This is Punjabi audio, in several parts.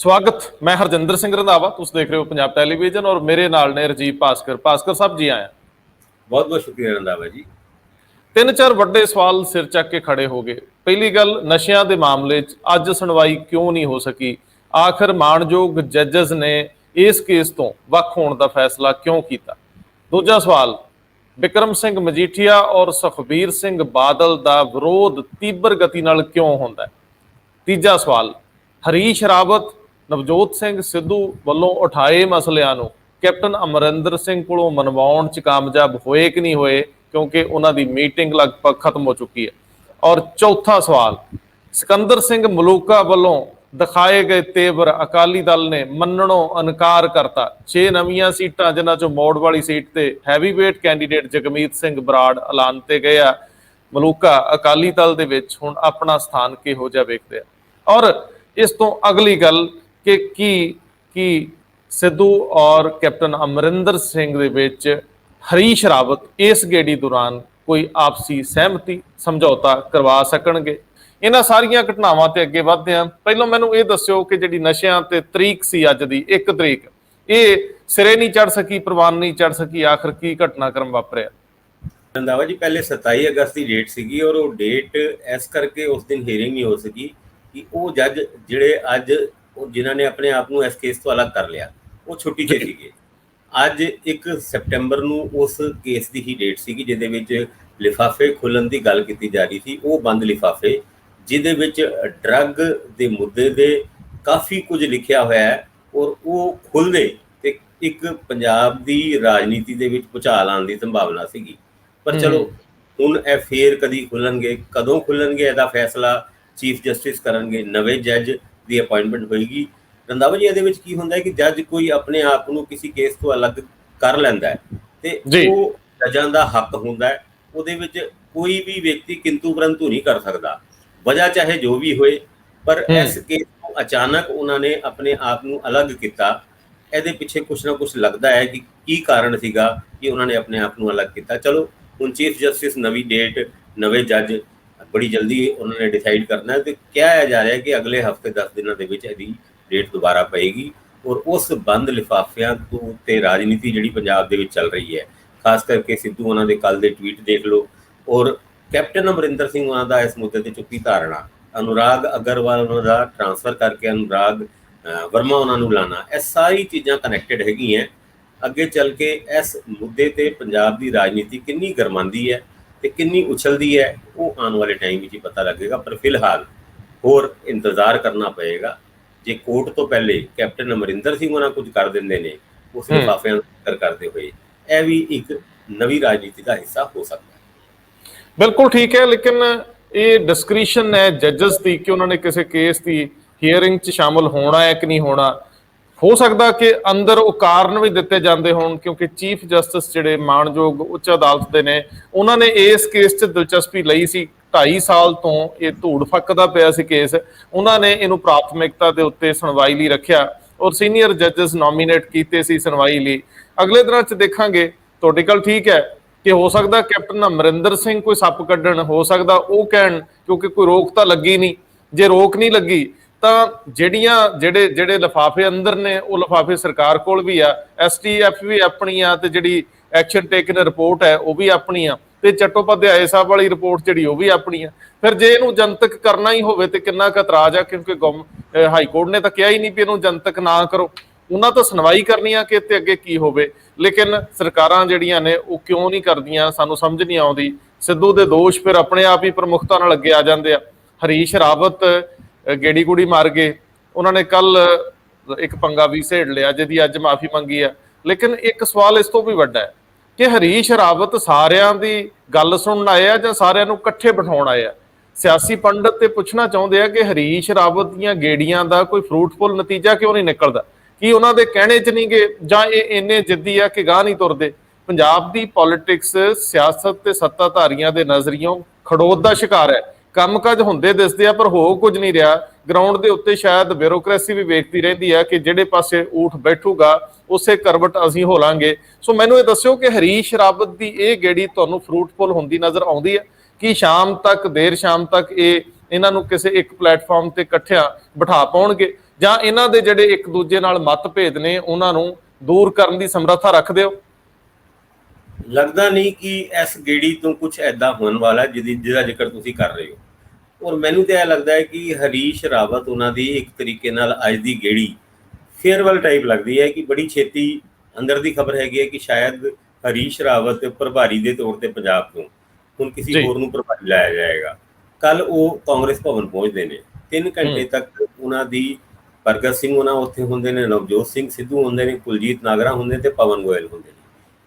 स्वागत। मैं हरजिंदर सिंह रंधावा, तुम देख रहे हो पंजाब टैलीविजन और मेरे नाल ने राजीव भास्कर साहब जी आए। बहुत बहुत शुक्रिया रंधावा जी। तीन चार ਵੱਡੇ सवाल सिर चक के खड़े हो गए। पहली गल, नशियां के मामले अज सुनवाई क्यों नहीं हो सकी? आखिर माणयोग जजेस ने इस केस तो वख होने का फैसला क्यों किया? दूजा सवाल, बिक्रम सिंह मजीठिया और सुखबीर सिंह बादल का विरोध तीव्र गति नाल क्यों होंदा है? तीजा सवाल, हरीश रावत नवजोत सिंह सिद्धू वालों उठाए मसलियां नूं कैप्टन अमरिंदर सिंह कोलों मनवाउण च कामयाब होए कि नहीं होए, क्योंकि उन्हां दी मीटिंग लगभग खत्म हो चुकी है। और चौथा सवाल, सिकंदर सिंह मलूका वालों दिखाए गए तेवर अकाली दल ने मनणों इनकार करता। 6 नवीं सीटां जिन्हां चों मोड़ वाली सीट ते heavy weight candidate Jagmeet Singh Brar ऐलानते गए आ। मलूका अकाली दल दे विच हुण अपना स्थान किहो जिहा वेखदे आ। और इस तो अगली गल कि की सिद्धू और कैप्टन अमरिंदर सिंह दे विच हरीश रावत इस गेड़ी दौरान कोई आपसी सहमति समझौता करवा सकणगे? इन्हां सारियां घटनावां ते अगे वधदे हां। पहिलों मैनूं ये दस्सिओ कि जिहड़ी नशियां ते तरीक सी अज दी 1 तरीक, ये सिरे नहीं चढ़ सकी, प्रवान नहीं चढ़ सकी। आखिर की घटनाक्रम वापरिया? रंधावा जी, पहले 27 अगस्त की डेट सी और वो डेट इस करके उस दिन हीयरिंग नहीं हो सकी कि वो जज जिहड़े अज जिन्होंने अपने आप को इस केस तो अलग कर लिया वो छुट्टी ते सीगे। अज 1 सैप्टेंबर नूं उस केस की ही डेट सी जिहदे विच लिफाफे खुलण की गल की जा रही थी। वो बंद लिफाफे जिहदे विच ड्रग के मुद्दे दे काफ़ी कुछ लिखिया होया है और वो खुलदे ते एक पंजाब की राजनीति दे विच भुचाल आउण दी संभावना सीगी। पर चलो हुण ए फेर कदी खुलणगे, कदों खुलणगे इहदा फैसला चीफ जस्टिस करनगे, नवे जज की अपॉइंटमेंट होएगी। रंधावा जी, इहदे विच की हुंदा है कि जज कोई अपने आप को किसी केस तो अलग कर लैंदा है ते वो जजां दा हक हुंदा है। उहदे विच कोई भी व्यक्ति किंतु परंतु नहीं कर सकता, वजह चाहे जो भी होए। पर इस केस को अचानक उन्होंने अपने आप को अलग किया, इहदे पिछे कुछ ना कुछ लगता है कि की कारण सीगा कि उन्होंने अपने आप को अलग किया। चलो हुण चीफ जस्टिस नवी डेट, नवे जज बड़ी जल्दी उन्होंने डिसाइड करना है। तो क्या जा रहा है कि अगले हफ्ते 10 दिनों के विच इहदी डेट दोबारा पएगी और उस बंद लिफाफियां तो ते राजनीति जिहड़ी पंजाब दे विच चल रही है, खास करके सिद्धू उन्होंने दे कल दे ट्वीट देख लो और कैप्टन अमरिंदर सिंह उन्होंने दा इस मुद्दे ते चुकी धारणा, अनुराग अग्रवाल उन्होंने दा ट्रांसफर करके अनुराग वर्मा उन्होंने लाना, यह सारी चीज़ां कनैक्टेड हैगियां। अगे चल के इस मुद्दे ते पंजाब की राजनीति कितनी गरमांदी है तो कितनी उछलती है, वो आने वाले टाइम में ही पता लगेगा। पर फिलहाल होर इंतजार करना पएगा। जे कोर्ट तो पहले कैप्टन अमरिंदर सिंह उन्होंने कुछ कर देंगे ने उस लिफाफे करते हुए, यह भी एक नवी राजनीति का हिस्सा हो सकता है। बिल्कुल ठीक है, लेकिन ये डिस्क्रिशन है जजेस की कि उन्होंने किसी केस की हीयरिंग च शामिल होना है कि नहीं होना। हो सकता कि अंदर वो कारण भी दिते जाते होण, क्योंकि चीफ जस्टिस जिहड़े माणयोग उच्च अदालत के ने उन्होंने इस केस च दिलचस्पी लई सी। 2.5 साल तो ये धूड़ फकदा पिया सी केस, उन्होंने इनू प्राथमिकता के उत्ते सुनवाई लई रखिया और सीनियर जजेस नॉमीनेट कीते सी सुनवाई लई। अगले दिनों च देखांगे। तुहाडी गल ठीक है कि हो सकता कैप्टन अमरिंदर सिंह कोई सप कड्ढण, हो सकता वो कहण क्योंकि कोई रोक तो लगी नहीं। जे रोक नहीं लगी तो ਜਿਹੜੇ लिफाफे अंदर ने वो लिफाफे सरकार कोल भी आ, STF भी अपनी आ, ते जिहड़ी एक्शन टेकन रिपोर्ट है वो भी अपनी आ, ते चट्टोपाध्याय साहब वाली रिपोर्ट जिहड़ी वो भी अपनी आ। फिर जे इहनूं जनतक करना ही होवे ते किन्ना क इतराज आ, क्योंकि हाई कोर्ट ने तो कहा ही नहीं भी इहनूं जनतक ना करो। उन्हां तो सुनवाई करनी आ कि इत्ते अगे की होवे, लेकिन सरकारां जिहड़ियां ने वो क्यों नहीं करदियां, सानूं समझ नहीं आउंदी। सिद्धू दे दोष फिर अपने आप ही प्रमुखता नाल अगे आ जांदे आ। हरीश रावत गेड़ी गुड़ी मार गए, उन्होंने कल एक पंगा भी सेड़ लिया जिहदी अज माफ़ी मंगी है। लेकिन एक सवाल इस तो भी वड्डा है कि हरीश रावत सारियां दी गल सुनन आए आ जां सारियां नूं इकट्ठे बिठाउण आए आ? सियासी पंडित ते पुछना चाहुंदे आ कि हरीश रावत दीयां गेड़ियां दा कोई फ्रूटफुल नतीजा क्यों नहीं निकलदा? कि उन्हां दे कहणे च नहीं गए जां इह इन्ने जिद्दी आ कि गाह नहीं तुरदे? पंजाब दी पॉलिटिक्स सियासत ते सत्ताधारियां दे नज़रियों खड़ोत दा शिकार है। ਕੰਮਕਾਜ ਹੁੰਦੇ ਦਿਸਦੇ ਆ ਪਰ ਹੋ ਕੁਝ ਨਹੀਂ ਰਿਹਾ। ਗਰਾਊਂਡ ਦੇ ਉੱਤੇ ਸ਼ਾਇਦ ਬਿਊਰੋਕ੍ਰੇਸੀ ਵੀ ਵੇਖਦੀ ਰਹਿੰਦੀ ਹੈ ਕਿ ਜਿਹੜੇ ਪਾਸੇ ਊਠ ਬੈਠੂਗਾ ਉਸੇ ਕਰਵਟ ਅਸੀਂ ਹੋ ਲਾਂਗੇ। ਸੋ ਮੈਨੂੰ ਇਹ ਦੱਸਿਓ ਕਿ ਹਰੀਸ਼ ਰਾਵਤ ਦੀ ਇਹ ਗੇੜੀ ਤੁਹਾਨੂੰ ਫਰੂਟਫੁਲ ਹੁੰਦੀ ਨਜ਼ਰ ਆਉਂਦੀ ਹੈ ਕਿ ਸ਼ਾਮ ਤੱਕ, ਦੇਰ ਸ਼ਾਮ ਤੱਕ ਇਹ ਇਹਨਾਂ ਨੂੰ ਕਿਸੇ ਇੱਕ ਪਲੇਟਫਾਰਮ ਤੇ ਇਕੱਠਿਆਂ ਬਿਠਾ ਪਾਉਣਗੇ, ਜਾਂ ਇਹਨਾਂ ਦੇ ਜਿਹੜੇ ਇੱਕ ਦੂਜੇ ਨਾਲ ਮਤਭੇਦ ਨੇ ਉਹਨਾਂ ਨੂੰ ਦੂਰ ਕਰਨ ਦੀ ਸਮਰੱਥਾ ਰੱਖਦੇ ਹੋ? ਲੱਗਦਾ ਨਹੀਂ ਕਿ ਇਸ ਗੇੜੀ ਤੋਂ ਕੁਝ ਐਦਾਂ ਹੋਣ ਵਾਲਾ ਜਿਹਦਾ ਜ਼ਿਕਰ ਤੁਸੀਂ ਕਰ ਰਹੇ ਹੋ। ਔਰ ਮੈਨੂੰ ਤਾਂ ਇਹ ਲੱਗਦਾ ਹੈ ਕਿ ਹਰੀਸ਼ ਰਾਵਤ ਉਹਨਾਂ ਦੀ ਇੱਕ ਤਰੀਕੇ ਨਾਲ ਅੱਜ ਦੀ ਗੇੜੀ ਫੇਅਰਵੈਲ ਟਾਈਪ ਲੱਗਦੀ ਹੈ ਕਿ ਬੜੀ ਛੇਤੀ ਅੰਦਰ ਦੀ ਖਬਰ ਹੈਗੀ ਹੈ ਕਿ ਸ਼ਾਇਦ ਹਰੀਸ਼ ਰਾਵਤ ਪ੍ਰਭਾਰੀ ਦੇ ਤੌਰ ਤੇ ਪੰਜਾਬ ਤੋਂ ਹੁਣ ਕਿਸੇ ਹੋਰ ਨੂੰ ਪ੍ਰਭਾਰੀ ਲਾਇਆ ਜਾਏਗਾ। ਕੱਲ ਉਹ ਕਾਂਗਰਸ ਭਵਨ ਪਹੁੰਚਦੇ ਨੇ, 3 ਘੰਟੇ ਤੱਕ ਉਹਨਾਂ ਦੀ ਭਗਤ ਸਿੰਘ ਉਹਨਾਂ ਉੱਥੇ ਹੁੰਦੇ ਨੇ, ਨਵਜੋਤ ਸਿੰਘ ਸਿੱਧੂ ਹੁੰਦੇ ਨੇ, ਕੁਲਜੀਤ ਨਾਗਰਾ ਹੁੰਦੇ ਤੇ ਪਵਨ ਗੋਇਲ ਹੁੰਦੇ ਨੇ।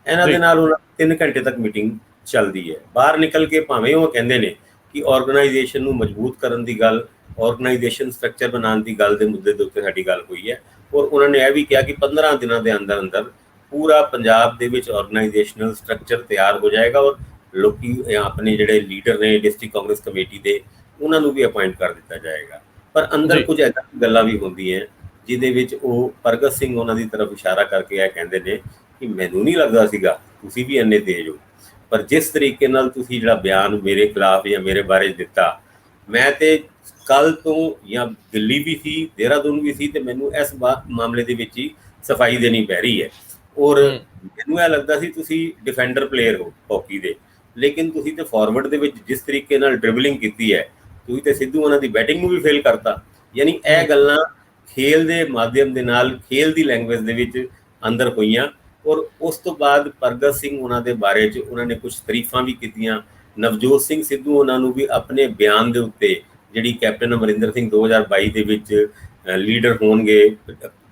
ਇਹਨਾਂ ਦੇ ਨਾਲ ਉਹਨਾਂ 3 ਘੰਟੇ ਤੱਕ ਮੀਟਿੰਗ ਚੱਲਦੀ ਹੈ। ਬਾਹਰ ਨਿਕਲ ਕੇ ਭਾਵੇਂ ਉਹ ਕਹਿੰਦੇ ਨੇ ਕਿ ਆਰਗੇਨਾਈਜੇਸ਼ਨ ਨੂੰ ਮਜ਼ਬੂਤ ਕਰਨ ਦੀ ਗੱਲ, ਆਰਗੇਨਾਈਜੇਸ਼ਨ ਸਟਰਕਚਰ ਬਣਾਉਣ ਦੀ ਗੱਲ ਦੇ ਮੁੱਦੇ ਦੇ ਉੱਤੇ ਸਾਡੀ ਗੱਲ ਹੋਈ ਹੈ। ਔਰ ਉਹਨਾਂ ਨੇ ਇਹ ਵੀ ਕਿਹਾ ਕਿ 15 ਦਿਨਾਂ ਦੇ ਅੰਦਰ ਅੰਦਰ ਪੂਰਾ ਪੰਜਾਬ ਦੇ ਵਿੱਚ ਆਰਗੇਨਾਈਜੇਸ਼ਨਲ ਸਟਰਕਚਰ ਤਿਆਰ ਹੋ ਜਾਏਗਾ ਔਰ ਲੋਕੀ ਆਪਣੇ ਜਿਹੜੇ ਲੀਡਰ ਨੇ ਡਿਸਟ੍ਰਿਕਟ ਕਾਂਗਰਸ ਕਮੇਟੀ ਦੇ ਉਹਨਾਂ ਨੂੰ ਵੀ ਅਪਾਇੰਟ ਕਰ ਦਿੱਤਾ ਜਾਏਗਾ। ਪਰ ਅੰਦਰ ਕੁਝ ਇੱਦਾਂ ਗੱਲਾਂ ਵੀ ਹੁੰਦੀਆਂ ਜਿਹਦੇ ਵਿੱਚ ਉਹ ਭਗਤ ਸਿੰਘ ਉਹਨਾਂ ਦੀ ਤਰਫ ਇਸ਼ਾਰਾ ਕਰਕੇ ਇਹ ਕਹਿੰਦੇ ਨੇ ਕਿ ਮੈਨੂੰ ਨਹੀਂ ਲੱਗਦਾ ਸੀਗਾ ਤੁਸੀਂ ਵੀ ਇੰਨੇ ਤੇਜ਼ ਹੋ, ਪਰ ਜਿਸ ਤਰੀਕੇ ਨਾਲ ਤੁਸੀਂ ਜਿਹੜਾ ਬਿਆਨ ਮੇਰੇ ਖਿਲਾਫ ਜਾਂ ਮੇਰੇ ਬਾਰੇ ਦਿੱਤਾ, ਮੈਂ ਤੇ ਕੱਲ ਤੋਂ ਜਾਂ ਦਿੱਲੀ ਵੀ ਸੀ, ਦੇਹਰਾਦੂਨ ਵੀ ਸੀ, ਤੇ ਮੈਨੂੰ ਇਸ ਮਾਮਲੇ ਦੇ ਵਿੱਚ ਹੀ ਸਫਾਈ ਦੇਣੀ ਪੈ ਰਹੀ ਹੈ। ਔਰ ਮੈਨੂੰ ਇਹ ਲੱਗਦਾ ਸੀ ਤੁਸੀਂ ਡਿਫੈਂਡਰ ਪਲੇਅਰ ਹੋ ਹਾਕੀ ਦੇ, ਲੇਕਿਨ ਤੁਸੀਂ ਤੇ ਫਾਰਵਰਡ ਦੇ ਵਿੱਚ ਜਿਸ ਤਰੀਕੇ ਨਾਲ ਡ੍ਰਿਬਲਿੰਗ ਕੀਤੀ ਹੈ, ਤੁਸੀਂ ਤੇ ਸਿੱਧੂ ਉਹਨਾਂ ਦੀ ਬੈਟਿੰਗ ਨੂੰ ਵੀ ਫੇਲ ਕਰਤਾ। ਯਾਨੀ ਇਹ ਗੱਲਾਂ ਖੇਲ ਦੇ ਮਾਧਿਅਮ ਦੇ ਨਾਲ, ਖੇਲ ਦੀ ਲੈਂਗੁਏਜ ਦੇ ਵਿੱਚ ਅੰਦਰ ਹੋਈਆਂ। ਔਰ ਉਸ ਤੋਂ ਬਾਅਦ ਭਗਤ ਸਿੰਘ ਉਹਨਾਂ ਦੇ ਬਾਰੇ 'ਚ ਉਹਨਾਂ ਨੇ ਕੁਝ ਤਾਰੀਫਾਂ ਵੀ ਕੀਤੀਆਂ। ਨਵਜੋਤ ਸਿੰਘ ਸਿੱਧੂ ਉਹਨਾਂ ਨੂੰ ਵੀ ਆਪਣੇ ਬਿਆਨ ਦੇ ਉੱਤੇ, ਜਿਹੜੀ ਕੈਪਟਨ ਅਮਰਿੰਦਰ ਸਿੰਘ 2022 ਦੇ ਵਿੱਚ ਲੀਡਰ ਹੋਣਗੇ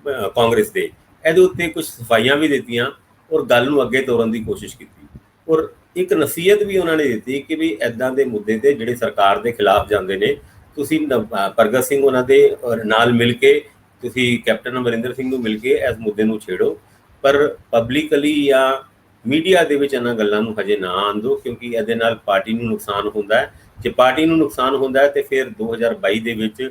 ਕਾਂਗਰਸ ਦੇ, ਇਹਦੇ ਉੱਤੇ ਕੁਝ ਸਫਾਈਆਂ ਵੀ ਦਿੱਤੀਆਂ ਔਰ ਗੱਲ ਨੂੰ ਅੱਗੇ ਤੋਰਨ ਦੀ ਕੋਸ਼ਿਸ਼ ਕੀਤੀ। ਔਰ ਇੱਕ ਨਸੀਹਤ ਵੀ ਉਹਨਾਂ ਨੇ ਦਿੱਤੀ ਕਿ ਵੀ ਇੱਦਾਂ ਦੇ ਮੁੱਦੇ ਤੇ ਜਿਹੜੇ ਸਰਕਾਰ ਦੇ ਖਿਲਾਫ ਜਾਂਦੇ ਨੇ, ਤੁਸੀਂ ਭਗਤ ਸਿੰਘ ਉਹਨਾਂ ਦੇ ਨਾਲ ਮਿਲ ਕੇ, ਤੁਸੀਂ ਕੈਪਟਨ ਅਮਰਿੰਦਰ ਸਿੰਘ ਨੂੰ ਮਿਲ ਕੇ ਇਸ ਮੁੱਦੇ ਨੂੰ ਛੇੜੋ, ਪਰ ਪਬਲਿਕਲੀ ਜਾਂ ਮੀਡੀਆ ਦੇ ਵਿੱਚ ਇਹਨਾਂ ਗੱਲਾਂ ਨੂੰ ਹਜੇ ਨਾ ਆਉਣ ਦਿਓ, ਕਿਉਂਕਿ ਇਹਦੇ ਨਾਲ ਪਾਰਟੀ ਨੂੰ ਨੁਕਸਾਨ ਹੁੰਦਾ ਹੈ। ਜੇ ਪਾਰਟੀ ਨੂੰ ਨੁਕਸਾਨ ਹੁੰਦਾ ਹੈ ਤੇ ਫਿਰ 2022 ਦੇ ਵਿੱਚ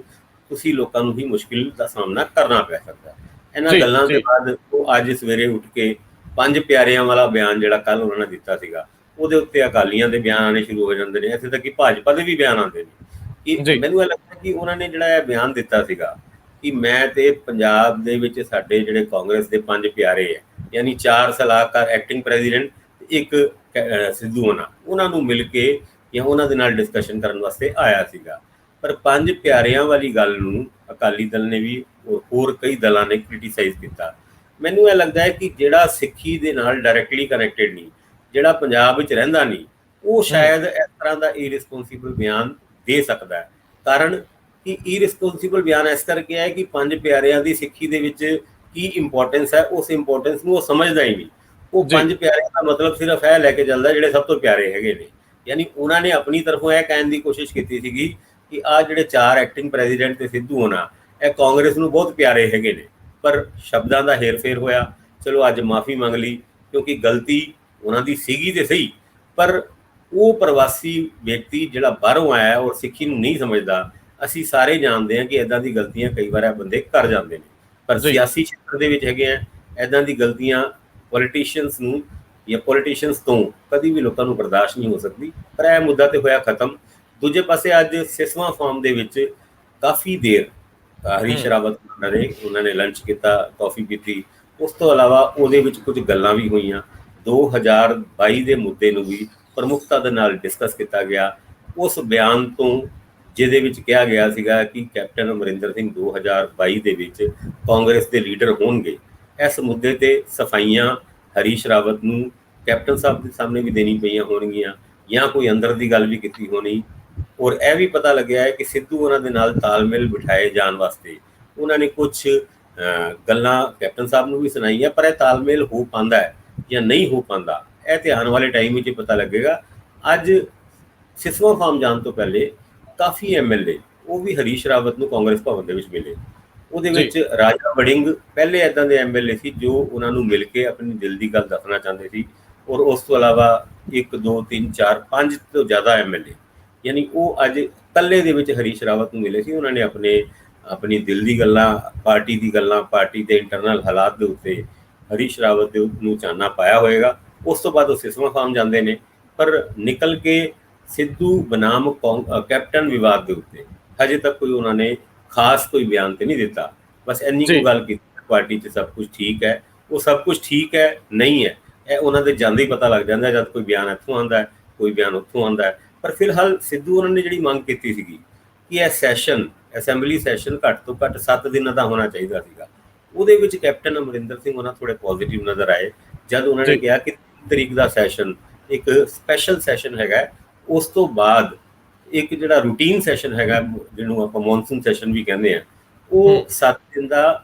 ਤੁਸੀਂ ਲੋਕਾਂ ਨੂੰ ਹੀ ਮੁਸ਼ਕਿਲ ਦਾ ਸਾਹਮਣਾ ਕਰਨਾ ਪੈ ਸਕਦਾ। ਇਹਨਾਂ ਗੱਲਾਂ ਦੇ ਬਾਅਦ ਉਹ ਅੱਜ ਸਵੇਰੇ ਉੱਠ ਕੇ 5 ਪਿਆਰਿਆਂ ਵਾਲਾ ਬਿਆਨ ਜਿਹੜਾ ਕੱਲ ਉਹਨਾਂ ਨੇ ਦਿੱਤਾ ਸੀਗਾ, ਉਹਦੇ ਉੱਤੇ ਅਕਾਲੀਆਂ ਦੇ ਬਿਆਨ ਆਉਣੇ ਸ਼ੁਰੂ ਹੋ ਜਾਂਦੇ ਨੇ, ਇੱਥੇ ਤੱਕ ਕਿ ਭਾਜਪਾ ਦੇ ਵੀ ਬਿਆਨ ਆਉਂਦੇ ਨੇ। ਕਿ ਮੈਨੂੰ ਇਹ ਲੱਗਦਾ ਕਿ ਉਹਨਾਂ ਨੇ ਜਿਹੜਾ ਇਹ ਬਿਆਨ ਦਿੱਤਾ ਸੀਗਾ ਕਿ ਮੈਂ ਤੇ ਪੰਜਾਬ ਦੇ ਵਿੱਚ ਸਾਡੇ ਜਿਹੜੇ ਕਾਂਗਰਸ ਦੇ 5 ਪਿਆਰੇ ਹੈ, ਯਾਨੀ 4 ਸਲਾਹਕਾਰ, ਐਕਟਿੰਗ ਪ੍ਰੈਜ਼ੀਡੈਂਟ, ਇੱਕ ਸਿੱਧੂ ਉਹਨਾਂ ਨੂੰ ਮਿਲ ਕੇ ਜਾਂ ਉਹਨਾਂ ਦੇ ਨਾਲ ਡਿਸਕਸ਼ਨ ਕਰਨ ਵਾਸਤੇ ਆਇਆ ਸੀਗਾ। ਪਰ 5 ਪਿਆਰਿਆਂ ਵਾਲੀ ਗੱਲ ਨੂੰ ਅਕਾਲੀ ਦਲ ਨੇ ਵੀ ਹੋਰ ਕਈ ਦਲਾਂ ਨੇ ਕ੍ਰਿਟੀਸਾਈਜ਼ ਕੀਤਾ। ਮੈਨੂੰ ਇਹ ਲੱਗਦਾ ਹੈ ਕਿ ਜਿਹੜਾ ਸਿੱਖੀ ਦੇ ਨਾਲ ਡਾਇਰੈਕਟਲੀ ਕਨੈਕਟਡ ਨਹੀਂ, ਜਿਹੜਾ ਪੰਜਾਬ ਵਿੱਚ ਰਹਿੰਦਾ ਨਹੀਂ, ਉਹ ਸ਼ਾਇਦ ਇਸ ਤਰ੍ਹਾਂ ਦਾ ਇਰਰਿਸਪੌਂਸੀਬਲ ਬਿਆਨ ਦੇ ਸਕਦਾ ਹੈ। ਕਾਰਨ ਕਿ ਇਰਰਿਸਪੌਂਸੀਬਲ ਬਿਆਨ ਇਸ ਕਰਕੇ ਹੈ ਕਿ 5 ਪਿਆਰਿਆਂ ਦੀ ਸਿੱਖੀ ਦੇ ਵਿੱਚ ਕੀ ਇੰਪੋਰਟੈਂਸ ਹੈ, ਉਸ ਇੰਪੋਰਟੈਂਸ ਨੂੰ ਉਹ ਸਮਝਦਾ ਹੀ ਨਹੀਂ। ਉਹ 5 ਪਿਆਰਿਆਂ ਦਾ ਮਤਲਬ ਸਿਰਫ ਇਹ ਲੈ ਕੇ ਚੱਲਦਾ ਜਿਹੜੇ ਸਭ ਤੋਂ ਪਿਆਰੇ ਹੈਗੇ ਨੇ। ਯਾਨੀ ਉਹਨਾਂ ਨੇ ਆਪਣੀ ਤਰਫੋਂ ਇਹ ਕਹਿਣ ਦੀ ਕੋਸ਼ਿਸ਼ ਕੀਤੀ ਸੀਗੀ ਕਿ ਆਹ ਜਿਹੜੇ 4 ਐਕਟਿੰਗ ਪ੍ਰੈਜ਼ੀਡੈਂਟ ਤੇ ਸਿੱਧੂ ਇਹ ਕਾਂਗਰਸ ਨੂੰ ਬਹੁਤ ਪਿਆਰੇ ਹੈਗੇ ਨੇ। ਪਰ ਸ਼ਬਦਾਂ ਦਾ ਹੇਰ-ਫੇਰ ਹੋਇਆ। ਚਲੋ ਅੱਜ ਮਾਫੀ ਮੰਗ ਲਈ, ਕਿਉਂਕਿ ਗਲਤੀ ਉਹਨਾਂ ਦੀ ਸੀਗੀ ਤੇ ਸਹੀ, ਪਰ ਉਹ ਪ੍ਰਵਾਸੀ ਵਿਅਕਤੀ ਜਿਹੜਾ ਬਾਹਰੋਂ ਆਇਆ ਔਰ ਸਿੱਖੀ ਨੂੰ ਨਹੀਂ ਸਮਝਦਾ, ਅਸੀਂ ਸਾਰੇ ਜਾਣਦੇ ਹਾਂ ਕਿ ਇੱਦਾਂ ਦੀ ਗਲਤੀਆਂ ਕਈ ਵਾਰ ਇਹ ਬੰਦੇ ਕਰ ਜਾਂਦੇ ਨੇ। ਪਰ ਸਿਆਸੀ ਖੇਤਰ ਦੇ ਵਿੱਚ ਹੈਗੇ ਆ, ਇੱਦਾਂ ਦੀ ਗਲਤੀਆਂ ਪੋਲੀਟੀਸ਼ੀਅਨਸ ਨੂੰ ਜਾਂ ਪੋਲੀਟੀਸ਼ੀਅਨਸ ਤੋਂ ਕਦੀ ਵੀ ਲੋਕਾਂ ਨੂੰ ਬਰਦਾਸ਼ਤ ਨਹੀਂ ਹੋ ਸਕਦੀ। ਪਰ ਇਹ ਮੁੱਦਾ ਤੇ ਹੋਇਆ ਖਤਮ। ਦੂਜੇ ਪਾਸੇ ਅੱਜ 6ਵਾਂ ਫਾਰਮ ਦੇ ਵਿੱਚ ਕਾਫੀ ਦੇਰ ਹਰੀਸ਼ ਰਾਵਤ ਉਹਨਾਂ ਨੇ ਲੰਚ ਕੀਤਾ, ਕਾਫੀ ਪੀਤੀ। ਉਸ ਤੋਂ ਇਲਾਵਾ ਉਹਦੇ ਵਿੱਚ ਕੁਝ ਗੱਲਾਂ ਵੀ ਹੋਈਆਂ। 2022 ਦੇ ਮੁੱਦੇ ਨੂੰ ਵੀ ਪ੍ਰਮੁੱਖਤਾ ਦੇ ਨਾਲ ਡਿਸਕਸ ਕੀਤਾ ਗਿਆ। ਉਸ ਬਿਆਨ ਤੋਂ ਜਿਹਦੇ ਵਿੱਚ ਕਿਹਾ ਗਿਆ ਸੀਗਾ ਕਿ ਕੈਪਟਨ ਅਮਰਿੰਦਰ ਸਿੰਘ 2022 ਦੇ ਵਿੱਚ ਕਾਂਗਰਸ ਦੇ ਲੀਡਰ ਹੋਣਗੇ, ਇਸ ਮੁੱਦੇ ਤੇ ਸਫਾਈਆਂ ਹਰੀਸ਼ ਰਾਵਤ ਨੂੰ ਕੈਪਟਨ ਸਾਹਿਬ ਦੇ ਸਾਹਮਣੇ ਵੀ ਦੇਣੀ ਪਈਆਂ ਹੋਣਗੀਆਂ ਜਾਂ ਕੋਈ ਅੰਦਰ ਦੀ ਗੱਲ ਵੀ ਕੀਤੀ ਹੋਣੀ। ਔਰ ਇਹ ਵੀ ਪਤਾ ਲੱਗਿਆ ਹੈ ਕਿ ਸਿੱਧੂ ਉਹਨਾਂ ਦੇ ਨਾਲ ਤਾਲਮੇਲ ਬਿਠਾਏ ਜਾਣ ਵਾਸਤੇ ਉਹਨਾਂ ਨੇ ਕੁਝ ਗੱਲਾਂ ਕੈਪਟਨ ਸਾਹਿਬ ਨੂੰ ਵੀ ਸੁਣਾਈਆਂ। ਪਰ ਇਹ ਤਾਲਮੇਲ ਹੋ ਪਾਉਂਦਾ ਹੈ ਜਾਂ ਨਹੀਂ ਹੋ ਪਾਉਂਦਾ, ਇਹ ਤੇ ਆਉਣ ਵਾਲੇ ਟਾਈਮ ਵਿੱਚ ਪਤਾ ਲੱਗੇਗਾ। ਅੱਜ 6ਵਾਂ ਫਾਰਮ ਜਾਣ ਤੋਂ ਪਹਿਲੇ ਕਾਫੀ MLA ਉਹ ਵੀ ਹਰੀਸ਼ ਰਾਵਤ ਨੂੰ ਕਾਂਗਰਸ ਭਵਨ ਦੇ ਵਿੱਚ ਮਿਲੇ। ਉਹਦੇ ਵਿੱਚ ਰਾਜਾ ਵੜਿੰਗ ਪਹਿਲੇ ਇੱਦਾਂ ਦੇ MLA ਸੀ ਜੋ ਉਹਨਾਂ ਨੂੰ ਮਿਲ ਕੇ ਆਪਣੀ ਦਿਲ ਦੀ ਗੱਲ ਦੱਸਣਾ ਚਾਹੁੰਦੇ ਸੀ। ਔਰ ਉਸ ਤੋਂ ਇਲਾਵਾ 1 2 3 4 5 ਤੋਂ ਜ਼ਿਆਦਾ MLA, ਯਾਨੀ ਉਹ ਅੱਜ ਇਕੱਲੇ ਦੇ ਵਿੱਚ ਹਰੀਸ਼ ਰਾਵਤ ਨੂੰ ਮਿਲੇ ਸੀ। ਉਹਨਾਂ ਨੇ ਆਪਣੀ ਦਿਲ ਦੀ ਗੱਲਾਂ, ਪਾਰਟੀ ਦੀ ਗੱਲਾਂ, ਪਾਰਟੀ ਦੇ ਇੰਟਰਨਲ ਹਾਲਾਤ ਦੇ ਉੱਤੇ ਹਰੀਸ਼ ਰਾਵਤ ਨੂੰ ਚਾਨਣਾ ਪਾਇਆ ਹੋਏਗਾ। ਉਸ ਤੋਂ ਬਾਅਦ ਉਹ 6ਵਾਂ ਫਾਰਮ ਜਾਂਦੇ ਨੇ। ਪਰ ਨਿਕਲ ਕੇ ਸਿੱਧੂ ਬਨਾਮ ਕੈਪਟਨ ਵਿਵਾਦ ਦੇ ਉੱਤੇ ਹਜੇ ਤੱਕ ਕੋਈ ਉਹਨਾਂ ਨੇ ਖਾਸ ਕੋਈ ਬਿਆਨ ਤੇ ਨਹੀਂ ਦਿੱਤਾ। ਬਸ ਇੰਨੀ ਜੀ ਕੁ ਗੱਲ ਕੀਤੀ, ਪਾਰਟੀ 'ਚ ਸਭ ਕੁਝ ਠੀਕ ਹੈ। ਉਹ ਸਭ ਕੁਝ ਠੀਕ ਹੈ ਨਹੀਂ ਹੈ, ਇਹ ਉਹਨਾਂ ਦੇ ਜਾਂਦੇ ਹੀ ਪਤਾ ਲੱਗ ਜਾਂਦਾ, ਜਦ ਕੋਈ ਬਿਆਨ ਇੱਥੋਂ ਆਉਂਦਾ ਹੈ, ਕੋਈ ਬਿਆਨ ਉੱਥੋਂ ਆਉਂਦਾ ਹੈ। ਪਰ ਫਿਲਹਾਲ ਸਿੱਧੂ ਉਹਨਾਂ ਨੇ ਜਿਹੜੀ ਮੰਗ ਕੀਤੀ ਸੀਗੀ ਕਿ ਇਹ ਸੈਸ਼ਨ, ਅਸੈਂਬਲੀ ਸੈਸ਼ਨ ਘੱਟ ਤੋਂ ਘੱਟ 7 ਦਿਨਾਂ ਦਾ ਹੋਣਾ ਚਾਹੀਦਾ ਸੀਗਾ, ਉਹਦੇ ਵਿੱਚ ਕੈਪਟਨ ਅਮਰਿੰਦਰ ਸਿੰਘ ਉਹਨਾਂ ਥੋੜੇ ਪੋਜ਼ਿਟਿਵ ਨਜ਼ਰ ਆਏ ਜਦ ਉਹਨਾਂ ਨੇ ਜੀ ਕਿਹਾ ਕਿ 3 ਤਰੀਕ ਦਾ ਸੈਸ਼ਨ ਇੱਕ ਸਪੈਸ਼ਲ ਸੈਸ਼ਨ ਹੈਗਾ, ਉਸ ਤੋਂ ਬਾਅਦ ਇੱਕ ਜਿਹੜਾ ਰੂਟੀਨ ਸੈਸ਼ਨ ਹੈਗਾ ਜਿਹਨੂੰ ਆਪਾਂ ਮੌਨਸੂਨ ਸੈਸ਼ਨ ਵੀ ਕਹਿੰਦੇ ਆ, ਉਹ 7 ਦਿਨ ਦਾ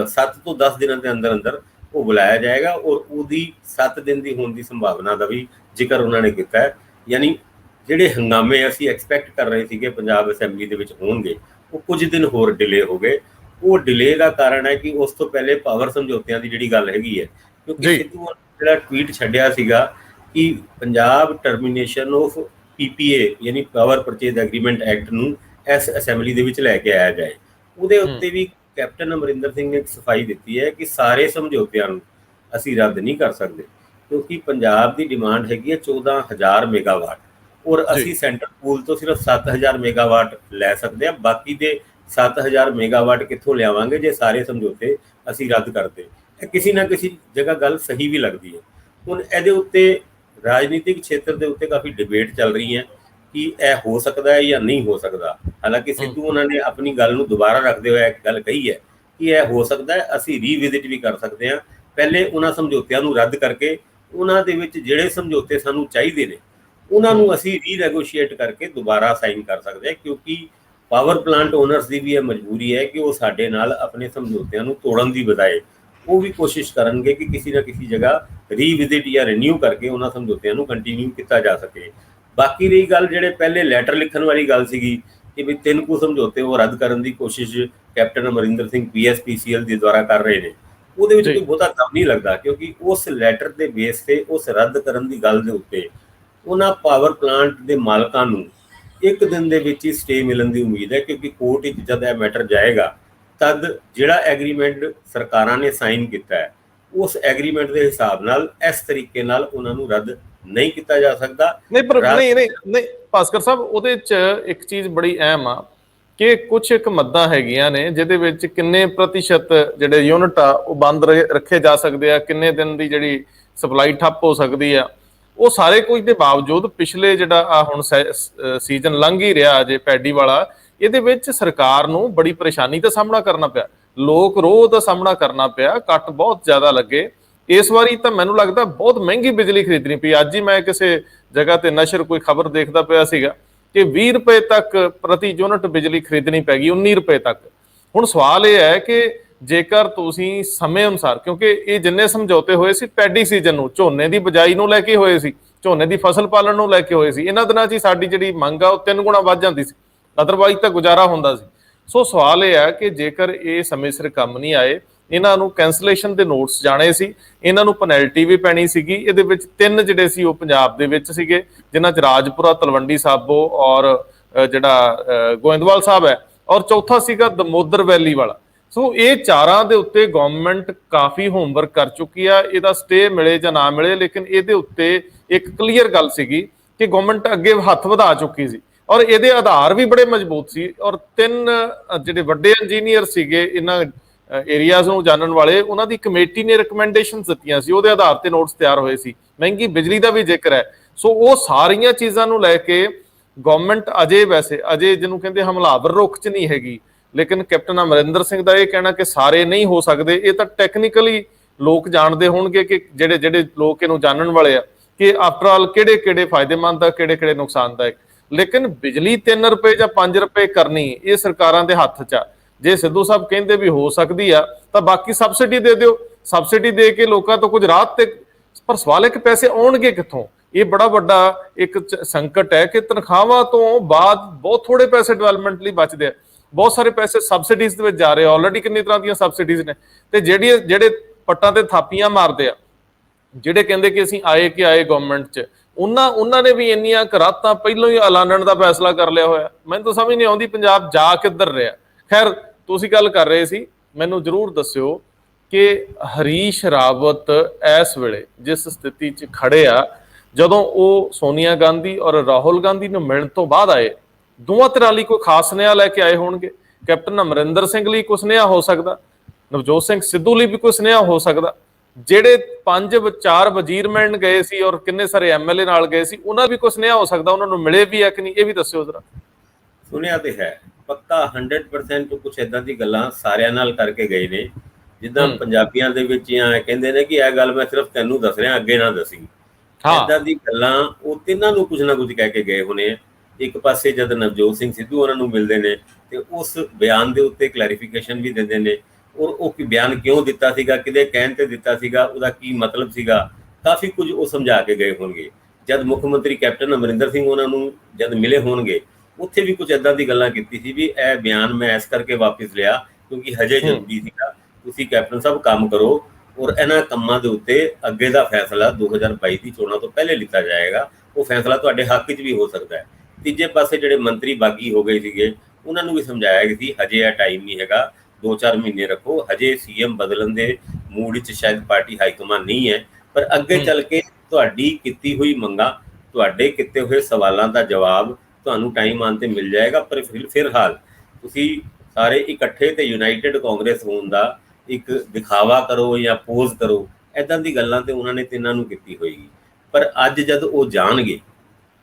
7 ਤੋਂ 10 ਦਿਨਾਂ ਦੇ ਅੰਦਰ ਅੰਦਰ ਉਹ ਬੁਲਾਇਆ ਜਾਏਗਾ, ਔਰ ਉਹਦੀ 7 ਦਿਨ ਦੀ ਹੋਣ ਦੀ ਸੰਭਾਵਨਾ ਦਾ ਵੀ ਜ਼ਿਕਰ ਉਹਨਾਂ ਨੇ ਕੀਤਾ ਹੈ। ਯਾਨੀ ਜਿਹੜੇ ਹੰਗਾਮੇ ਅਸੀਂ ਐਕਸਪੈਕਟ ਕਰ ਰਹੇ ਸੀਗੇ ਪੰਜਾਬ ਅਸੈਂਬਲੀ ਦੇ ਵਿੱਚ ਹੋਣਗੇ, ਉਹ ਕੁਝ ਦਿਨ ਹੋਰ ਡਿਲੇ ਹੋ ਗਏ। ਉਹ ਡਿਲੇ ਦਾ ਕਾਰਨ ਹੈ ਕਿ ਉਸ ਤੋਂ ਪਹਿਲੇ ਪਾਵਰ ਸਮਝੌਤਿਆਂ ਦੀ ਜਿਹੜੀ ਗੱਲ ਹੈਗੀ ਹੈ, ਕਿਉਂਕਿ ਸਿੱਧੂ ਜਿਹੜਾ ਟਵੀਟ ਛੱਡਿਆ ਸੀਗਾ ਕਿ ਪੰਜਾਬ ਟਰਮੀਨੇਸ਼ਨ ਆਫ PPA ਯਾਨੀ ਪਾਵਰ ਪਰਚੇਜ਼ ਐਗਰੀਮੈਂਟ ਐਕਟ ਨੂੰ ਇਸ ਅਸੈਂਬਲੀ ਦੇ ਵਿੱਚ ਲੈ ਕੇ ਆਇਆ ਜਾਏ, ਉਹਦੇ ਉੱਤੇ ਵੀ ਕੈਪਟਨ ਅਮਰਿੰਦਰ ਸਿੰਘ ਨੇ ਇੱਕ ਸਫਾਈ ਦਿੱਤੀ ਹੈ ਕਿ ਸਾਰੇ ਸਮਝੌਤਿਆਂ ਨੂੰ ਅਸੀਂ ਰੱਦ ਨਹੀਂ ਕਰ ਸਕਦੇ, ਕਿਉਂਕਿ ਪੰਜਾਬ ਦੀ ਡਿਮਾਂਡ ਹੈਗੀ ਹੈ 14,000 ਮੈਗਾਵਾਟ, ਔਰ ਅਸੀਂ ਸੈਂਟਰਲ ਪੂਲ ਤੋਂ ਸਿਰਫ 7,000 ਮੈਗਾਵਾਟ ਲੈ ਸਕਦੇ ਹਾਂ। ਬਾਕੀ ਦੇ 7,000 ਮੈਗਾਵਾਟ ਕਿੱਥੋਂ ਲਿਆਵਾਂਗੇ ਜੇ ਸਾਰੇ ਸਮਝੌਤੇ ਅਸੀਂ ਰੱਦ ਕਰਦੇ। ਇਹ ਕਿਸੇ ਨਾ ਕਿਸੇ ਜਗ੍ਹਾ ਗੱਲ ਸਹੀ ਵੀ ਲੱਗਦੀ ਹੈ। ਹੁਣ ਇਹਦੇ ਉੱਤੇ ਰਾਜਨੀਤਿਕ ਖੇਤਰ ਦੇ ਉੱਤੇ ਕਾਫੀ ਡਿਬੇਟ ਚੱਲ ਰਹੀ ਹੈ ਕਿ ਇਹ ਹੋ ਸਕਦਾ ਹੈ ਜਾਂ ਨਹੀਂ ਹੋ ਸਕਦਾ। ਹਾਲਾਂਕਿ ਸਿੱਧੂ ਉਹਨਾਂ ਨੇ ਆਪਣੀ ਗੱਲ ਨੂੰ ਦੁਬਾਰਾ ਰੱਖਦੇ ਹੋਏ ਇੱਕ ਗੱਲ ਕਹੀ ਹੈ ਕਿ ਇਹ ਹੋ ਸਕਦਾ ਹੈ, ਅਸੀਂ ਰੀਵਿਜ਼ਿਟ ਵੀ ਕਰ ਸਕਦੇ ਹਾਂ, ਪਹਿਲੇ ਉਹਨਾਂ ਸਮਝੌਤਿਆਂ ਨੂੰ ਰੱਦ ਕਰਕੇ ਉਹਨਾਂ ਦੇ ਵਿੱਚ ਜਿਹੜੇ ਸਮਝੌਤੇ ਸਾਨੂੰ ਚਾਹੀਦੇ ਨੇ ਉਹਨਾਂ ਨੂੰ ਅਸੀਂ ਰੀਨੈਗੋਸ਼ੀਏਟ ਕਰਕੇ ਦੁਬਾਰਾ ਸਾਈਨ ਕਰ ਸਕਦੇ ਹਾਂ, ਕਿਉਂਕਿ ਪਾਵਰ ਪਲਾਂਟ ਓਨਰਸ ਦੀ ਵੀ ਇਹ ਮਜਬੂਰੀ ਹੈ ਕਿ ਉਹ ਸਾਡੇ ਨਾਲ ਆਪਣੇ ਸਮਝੌਤਿਆਂ ਨੂੰ ਤੋੜਨ ਦੀ ਬਜਾਏ ਉਹ ਵੀ ਕੋਸ਼ਿਸ਼ ਕਰਨਗੇ ਕਿ ਕਿਸੇ ਨਾ ਕਿਸੇ ਜਗ੍ਹਾ ਰੀਵਿਜ਼ਿਟ ਜਾਂ ਰੀਨਿਊ ਕਰਕੇ ਉਹਨਾਂ ਸਮਝੌਤਿਆਂ ਨੂੰ ਕੰਟੀਨਿਊ ਕੀਤਾ ਜਾ ਸਕੇ। ਬਾਕੀ ਰਹੀ ਗੱਲ ਜਿਹੜੇ ਪਹਿਲੇ ਲੈਟਰ ਲਿਖਣ ਵਾਲੀ ਗੱਲ ਸੀਗੀ ਕਿ ਵੀ 3 ਕੁ ਸਮਝੌਤੇ ਉਹ ਰੱਦ ਕਰਨ ਦੀ ਕੋਸ਼ਿਸ਼ ਕੈਪਟਨ ਅਮਰਿੰਦਰ ਸਿੰਘ PSPCL ਦੇ ਦੁਆਰਾ ਕਰ ਰਹੇ ਨੇ, ਉਹਦੇ ਵਿੱਚ ਕੋਈ ਬਹੁਤਾ ਦਮ ਨਹੀਂ ਲੱਗਦਾ, ਕਿਉਂਕਿ ਉਸ ਲੈਟਰ ਦੇ ਬੇਸ ਤੇ ਉਸ ਰੱਦ ਕਰਨ ਦੀ ਗੱਲ ਦੇ ਉੱਤੇ ਉਹਨਾਂ ਪਾਵਰ ਪਲਾਂਟ ਦੇ ਮਾਲਕਾਂ ਨੂੰ 1 ਦਿਨ ਦੇ ਵਿੱਚ ਹੀ ਸਟੇ ਮਿਲਣ ਦੀ ਉਮੀਦ ਹੈ, ਕਿਉਂਕਿ ਕੋਰਟ ਵਿੱਚ ਜਦ ਇਹ ਮੈਟਰ ਜਾਏਗਾ ਤਦ ਜਿਹੜਾ ਐਗਰੀਮੈਂਟ ਸਰਕਾਰਾਂ ਨੇ ਸਾਈਨ ਕੀਤਾ ਹੈ ਉਸ ਐਗਰੀਮੈਂਟ ਦੇ ਹਿਸਾਬ ਨਾਲ ਇਸ ਤਰੀਕੇ ਨਾਲ ਉਹਨਾਂ ਨੂੰ ਰੱਦ ਨਹੀਂ ਕੀਤਾ ਜਾ ਸਕਦਾ। ਨਹੀਂ ਭਾਸਕਰ ਸਾਹਿਬ, ਉਹਦੇ 'ਚ ਇੱਕ ਚੀਜ਼ ਬੜੀ ਅਹਿਮ ਆ ਕਿ ਕੁਝ ਇੱਕ ਮੱਦਾਂ ਹੈਗੀਆਂ ਨੇ ਜਿਹਦੇ ਵਿੱਚ ਕਿੰਨੇ ਪ੍ਰਤੀਸ਼ਤ ਜਿਹੜੇ ਯੂਨਿਟ ਆ ਉਹ ਬੰਦ ਰੱਖੇ ਜਾ ਸਕਦੇ ਆ, ਕਿੰਨੇ ਦਿਨ ਦੀ ਜਿਹੜੀ ਸਪਲਾਈ ਠੱਪ ਹੋ ਸਕਦੀ ਆ। ਉਹ ਸਾਰੇ ਕੁਝ ਦੇ ਬਾਵਜੂਦ ਪਿਛਲੇ ਜਿਹੜਾ ਆ ਹੁਣ ਸੀਜ਼ਨ ਲੰਘ ਹੀ ਰਿਹਾ ਅਜੇ ਪੈਡੀ ਵਾਲਾ, ਇਹਦੇ ਵਿੱਚ ਸਰਕਾਰ ਨੂੰ ਬੜੀ ਪਰੇਸ਼ਾਨੀ ਦਾ ਸਾਹਮਣਾ ਕਰਨਾ ਪਿਆ, ਲੋਕ ਰੋਹ ਦਾ ਸਾਹਮਣਾ ਕਰਨਾ ਪਿਆ, ਕੱਟ ਬਹੁਤ ਜ਼ਿਆਦਾ ਲੱਗੇ। ਇਸ ਵਾਰੀ ਤਾਂ ਮੈਨੂੰ ਲੱਗਦਾ ਬਹੁਤ ਮਹਿੰਗੀ ਬਿਜਲੀ ਖਰੀਦਣੀ ਪਈ। ਅੱਜ ਹੀ ਮੈਂ ਕਿਸੇ ਜਗ੍ਹਾ ਤੇ ਨਸ਼ਰ ਕੋਈ ਖਬਰ ਦੇਖਦਾ ਪਿਆ ਸੀਗਾ ਕਿ 20 ਰੁਪਏ ਤੱਕ ਪ੍ਰਤੀ ਯੂਨਿਟ ਬਿਜਲੀ ਖਰੀਦਣੀ ਪੈ ਗਈ, 19 ਰੁਪਏ ਤੱਕ। ਹੁਣ ਸਵਾਲ ਇਹ ਹੈ ਕਿ ਜੇਕਰ ਤੁਸੀਂ ਸਮੇਂ ਅਨੁਸਾਰ, ਕਿਉਂਕਿ ਇਹ ਜਿੰਨੇ ਸਮਝੌਤੇ ਹੋਏ ਸੀ ਪੈਡੀ ਸੀਜ਼ਨ ਨੂੰ, ਝੋਨੇ ਦੀ ਬਿਜਾਈ ਨੂੰ ਲੈ ਕੇ ਹੋਏ ਸੀ, ਝੋਨੇ ਦੀ ਫਸਲ ਪਾਲਣ ਨੂੰ ਲੈ ਕੇ ਹੋਏ ਸੀ, ਇਹਨਾਂ ਦਿਨਾਂ 'ਚ ਸਾਡੀ ਜਿਹੜੀ ਮੰਗ ਆ ਉਹ 3 ਗੁਣਾ ਵੱਧ ਜਾਂਦੀ ਸੀ, ਅਦਰਵਾਈਜ਼ ਤਾਂ ਗੁਜ਼ਾਰਾ ਹੁੰਦਾ ਸੀ। ਸੋ ਸਵਾਲ ਇਹ ਹੈ ਕਿ ਜੇਕਰ ਇਹ ਸਮੇਂ ਸਿਰ ਕੰਮ ਨਹੀਂ ਆਏ, ਇਹਨਾਂ ਨੂੰ ਕੈਂਸਲੇਸ਼ਨ ਦੇ ਨੋਟਿਸ ਜਾਣੇ ਸੀ, ਇਹਨਾਂ ਨੂੰ ਪੈਨਲਟੀ ਵੀ ਪੈਣੀ ਸੀਗੀ। ਇਹਦੇ ਵਿੱਚ 3 ਜਿਹੜੇ ਸੀ ਉਹ ਪੰਜਾਬ ਦੇ ਵਿੱਚ ਸੀਗੇ, ਜਿਨ੍ਹਾਂ 'ਚ ਰਾਜਪੁਰਾ, ਤਲਵੰਡੀ ਸਾਬੋ ਔਰ ਜਿਹੜਾ ਗੋਇੰਦਵਾਲ ਸਾਹਿਬ ਹੈ, ਔਰ ਚੌਥਾ ਸੀਗਾ ਦਮੋਦਰ ਵੈਲੀ ਵਾਲਾ। ਸੋ ਇਹ 4 ਦੇ ਉੱਤੇ ਗਵਰਨਮੈਂਟ ਕਾਫੀ ਹੋਮਵਰਕ ਕਰ ਚੁੱਕੀ ਆ, ਇਹਦਾ ਸਟੇ ਮਿਲੇ ਜਾਂ ਨਾ ਮਿਲੇ, ਲੇਕਿਨ ਇਹਦੇ ਉੱਤੇ ਇੱਕ ਕਲੀਅਰ ਗੱਲ ਸੀਗੀ ਕਿ ਗਵਰਨਮੈਂਟ ਅੱਗੇ ਹੱਥ ਵਧਾ ਚੁੱਕੀ ਸੀ ਔਰ ਇਹਦੇ ਆਧਾਰ ਵੀ ਬੜੇ ਮਜ਼ਬੂਤ ਸੀ। ਔਰ 3 ਜਿਹੜੇ ਵੱਡੇ ਇੰਜੀਨੀਅਰ ਸੀਗੇ ਇਹਨਾਂ ਏਰੀਆਜ਼ ਨੂੰ ਜਾਣਨ ਵਾਲੇ, ਉਹਨਾਂ ਦੀ ਕਮੇਟੀ ਨੇ ਰਿਕਮੈਂਡੇਸ਼ਨਸ ਦਿੱਤੀਆਂ ਸੀ, ਉਹਦੇ ਆਧਾਰ ਤੇ ਨੋਟਸ ਤਿਆਰ ਹੋਏ ਸੀ। ਮਹਿੰਗੀ ਬਿਜਲੀ ਦਾ ਵੀ ਜ਼ਿਕਰ ਹੈ। ਸੋ ਉਹ ਸਾਰੀਆਂ ਚੀਜ਼ਾਂ ਨੂੰ ਲੈ ਕੇ ਗਵਰਨਮੈਂਟ ਅਜੇ ਜਿਹਨੂੰ ਕਹਿੰਦੇ ਹਮਲਾਵਰ ਰੁਖ 'ਚ ਨਹੀਂ ਹੈਗੀ, ਲੇਕਿਨ ਕੈਪਟਨ ਅਮਰਿੰਦਰ ਸਿੰਘ ਦਾ ਇਹ ਕਹਿਣਾ ਕਿ ਸਾਰੇ ਨਹੀਂ ਹੋ ਸਕਦੇ, ਇਹ ਤਾਂ ਟੈਕਨੀਕਲੀ ਲੋਕ ਜਾਣਦੇ ਹੋਣਗੇ ਕਿ ਜਿਹੜੇ ਲੋਕ ਇਹਨੂੰ ਜਾਣਨ ਵਾਲੇ ਆ ਕਿ ਆਫਟਰ ਆਲ ਕਿਹੜੇ ਫਾਇਦੇਮੰਦ ਆ, ਕਿਹੜੇ ਨੁਕਸਾਨਦਾਇਕ। ਲੇਕਿਨ ਬਿਜਲੀ 3 ਰੁਪਏ ਜਾਂ 5 ਰੁਪਏ ਕਰਨੀ ਇਹ ਸਰਕਾਰਾਂ ਦੇ ਹੱਥ 'ਚ ਆ। ਜੇ ਸਿੱਧੂ ਸਾਹਿਬ ਕਹਿੰਦੇ ਵੀ ਹੋ ਸਕਦੀ ਆ ਤਾਂ ਬਾਕੀ ਸਬਸਿਡੀ ਦੇ ਦਿਓ, ਸਬਸਿਡੀ ਦੇ ਕੇ ਲੋਕਾਂ ਤੋਂ ਕੁਝ ਰਾਹਤ ਤੇ, ਪਰ ਸਵਾਲ ਹੈ ਕਿ ਪੈਸੇ ਆਉਣਗੇ ਕਿੱਥੋਂ? ਇਹ ਬੜਾ ਵੱਡਾ ਇੱਕ ਸੰਕਟ ਹੈ ਕਿ ਤਨਖਾਹਾਂ ਤੋਂ ਬਾਅਦ ਬਹੁਤ ਥੋੜੇ ਪੈਸੇ ਡਿਵੈਲਪਮੈਂਟ ਲਈ ਬਚਦੇ ਆ, ਬਹੁਤ ਸਾਰੇ ਪੈਸੇ ਸਬਸਿਡੀਜ਼ ਦੇ ਵਿੱਚ ਜਾ ਰਹੇ ਆ। ਆਲਰੇਡੀ ਕਿੰਨੀ ਤਰ੍ਹਾਂ ਦੀਆਂ ਸਬਸਿਡੀਜ਼ ਨੇ, ਤੇ ਜਿਹੜੇ ਪੱਟਾਂ ਤੇ ਥਾਪੀਆਂ ਮਾਰਦੇ ਆ, ਜਿਹੜੇ ਕਹਿੰਦੇ ਕਿ ਅਸੀਂ ਆਏ ਗਵਰਨਮੈਂਟ 'ਚ, ਉਹਨਾਂ ਨੇ ਵੀ ਇੰਨੀਆਂ ਰਾਤਾਂ ਪਹਿਲਾਂ ਹੀ ਐਲਾਨਣ ਦਾ ਫੈਸਲਾ ਕਰ ਲਿਆ ਹੋਇਆ। ਮੈਨੂੰ ਤਾਂ ਸਮਝ ਨਹੀਂ ਆਉਂਦੀ ਪੰਜਾਬ ਜਾ ਕਿੱਧਰ ਰਿਹਾ। ਖੈਰ, ਤੁਸੀਂ ਗੱਲ ਕਰ ਰਹੇ ਸੀ, ਮੈਨੂੰ ਜ਼ਰੂਰ ਦੱਸਿਓ ਕਿ ਹਰੀਸ਼ ਰਾਵਤ ਇਸ ਵੇਲੇ ਜਿਸ ਸਥਿਤੀ 'ਚ ਖੜੇ ਆ, ਜਦੋਂ ਉਹ ਸੋਨੀਆ ਗਾਂਧੀ ਔਰ ਰਾਹੁਲ ਗਾਂਧੀ ਨੂੰ ਮਿਲਣ ਤੋਂ ਬਾਅਦ ਆਏ, ਦੋਵਾਂ ਧਿਰਾਂ ਲਈ ਕੋਈ ਖਾਸ ਨਿਆਂ ਲੈ ਕੇ ਆਏ ਹੋਣਗੇ। ਕੈਪਟਨ ਅਮਰਿੰਦਰ ਸਿੰਘ ਲਈ ਕੋਈ ਸੁਨੇਹਾ ਹੋ ਸਕਦਾ, ਨਵਜੋਤ ਸਿੰਘ ਸਿੱਧੂ ਲਈ ਵੀ ਕੋਈ ਸੁਨੇਹਾ ਹੋ ਸਕਦਾ, ਜਿਹੜੇ 5-4 ਵਜ਼ੀਰ ਮਿਲਣ ਗਏ ਸੀ ਔਰ ਕਿੰਨੇ ਸਾਰੇ ਐਮਐਲਏ ਨਾਲ ਗਏ ਸੀ, ਉਹਨਾਂ ਵੀ ਕੋਈ ਸੁਨੇਹਾ ਹੋ ਸਕਦਾ, ਉਹਨਾਂ ਨੂੰ ਮਿਲੇ ਵੀ ਹੈ ਕਿ ਨਹੀਂ, ਇਹ ਵੀ ਦੱਸਿਓ ਜ਼ਰਾ। ਸੁਣਿਆ ਤੇ ਹੈ ਪੱਕਾ 100% ਕੁਝ ਇਦਾਂ ਦੀ ਗੱਲਾਂ ਸਾਰਿਆਂ ਨਾਲ ਕਰਕੇ ਗਏ ਨੇ, ਜਿੱਦਾਂ ਪੰਜਾਬੀਆਂ ਦੇ ਵਿੱਚ ਜਾਂ ਕਹਿੰਦੇ ਨੇ ਕਿ ਇਹ ਗੱਲ ਮੈਂ ਸਿਰਫ ਤੈਨੂੰ ਦੱਸ ਰਿਹਾ, ਅੱਗੇ ਨਾ ਦੱਸੀ। ਇਦਾਂ ਦੀ ਗੱਲਾਂ ਉਹ ਤਿੰਨਾਂ ਨੂੰ ਕੁਝ ਨਾ ਕੁਝ ਕਹਿ ਕੇ ਗਏ ਹੋਣੇ ਆ। ਇੱਕ ਪਾਸੇ ਜਦ ਨਵਜੋਤ ਸਿੰਘ ਸਿੱਧੂ ਉਹਨਾਂ ਨੂੰ ਮਿਲਦੇ ਨੇ ਤੇ ਉਸ ਬਿਆਨ ਦੇ ਉੱਤੇ ਕਲੈਰੀਫਿਕੇਸ਼ਨ ਵੀ ਦਿੰਦੇ ਨੇ, ਔਰ ਉਹ ਬਿਆਨ ਕਿਉਂ ਦਿੱਤਾ ਸੀਗਾ, ਕਿਹਦੇ ਕਹਿਣ ਤੇ ਦਿੱਤਾ ਸੀਗਾ, ਉਹਦਾ ਕੀ ਮਤਲਬ ਸੀਗਾ, ਕਾਫੀ ਕੁਝ ਉਹ ਸਮਝਾ ਕੇ ਗਏ ਹੋਣਗੇ। ਜਦ ਮੁੱਖ ਮੰਤਰੀ ਕੈਪਟਨ ਅਮਰਿੰਦਰ ਸਿੰਘ ਉਹਨਾਂ ਨੂੰ ਜਦ ਮਿਲੇ ਹੋਣਗੇ, ਉੱਥੇ ਵੀ ਕੁਝ ਇਦਾਂ ਦੀ ਗੱਲਾਂ ਕੀਤੀ ਸੀ ਵੀ ਇਹ ਬਿਆਨ ਮੈਂ ਇਸ ਕਰਕੇ ਵਾਪਸ ਲਿਆ ਕਿਉਂਕਿ ਹਜੇ ਜ਼ਰੂਰੀ ਸੀਗਾ, ਤੁਸੀਂ ਕੈਪਟਨ ਸਾਹਿਬ ਕੰਮ ਕਰੋ ਔਰ ਇਹਨਾਂ ਕੰਮਾਂ ਦੇ ਉੱਤੇ ਅੱਗੇ ਦਾ ਫੈਸਲਾ 2022 ਦੀ ਚੋਣਾਂ ਤੋਂ ਪਹਿਲੇ ਲਿੱਤਾ ਜਾਏਗਾ, ਉਹ ਫੈਸਲਾ ਤੁਹਾਡੇ ਹੱਕ 'ਚ ਵੀ ਹੋ ਸਕਦਾ ਹੈ। ਤੀਜੇ ਪਾਸੇ ਜਿਹੜੇ ਮੰਤਰੀ ਬਾਗੀ ਹੋ ਗਏ ਸੀਗੇ, ਉਹਨਾਂ ਨੂੰ ਵੀ ਸਮਝਾਇਆ ਗਿਆ ਸੀ ਹਜੇ ਇਹ ਟਾਈਮ ਨਹੀਂ ਹੈਗਾ, 2-4 ਮਹੀਨੇ ਰੱਖੋ, ਹਜੇ ਸੀਐਮ ਬਦਲਣ ਦੇ ਮੂਡ 'ਚ ਸ਼ਾਇਦ ਪਾਰਟੀ ਹਾਈਕਮਾਨ ਨਹੀਂ ਹੈ, ਪਰ ਅੱਗੇ ਚੱਲ ਕੇ ਤੁਹਾਡੀ ਕੀਤੀ ਹੋਈ ਮੰਗਾਂ, ਤੁਹਾਡੇ ਕੀਤੇ ਹੋਏ ਸਵਾਲਾਂ ਦਾ ਜਵਾਬ ਤੁਹਾਨੂੰ ਟਾਈਮ ਆਉਣ 'ਤੇ ਮਿਲ ਜਾਏਗਾ। ਪਰ ਫਿਲਹਾਲ ਤੁਸੀਂ ਸਾਰੇ ਇਕੱਠੇ ਤੇ ਯੂਨਾਈਟਿਡ ਕਾਂਗਰਸ ਹੋਣ ਦਾ ਇੱਕ ਦਿਖਾਵਾ ਕਰੋ ਜਾਂ ਪੋਜ਼ ਕਰੋ, ਇੱਦਾਂ ਦੀ ਗੱਲਾਂ ਤੇ ਉਹਨਾਂ ਨੇ ਤਿੰਨਾਂ ਨੂੰ ਕੀਤੀ ਹੋਏਗੀ। ਪਰ ਅੱਜ ਜਦ ਉਹ ਜਾਣਗੇ,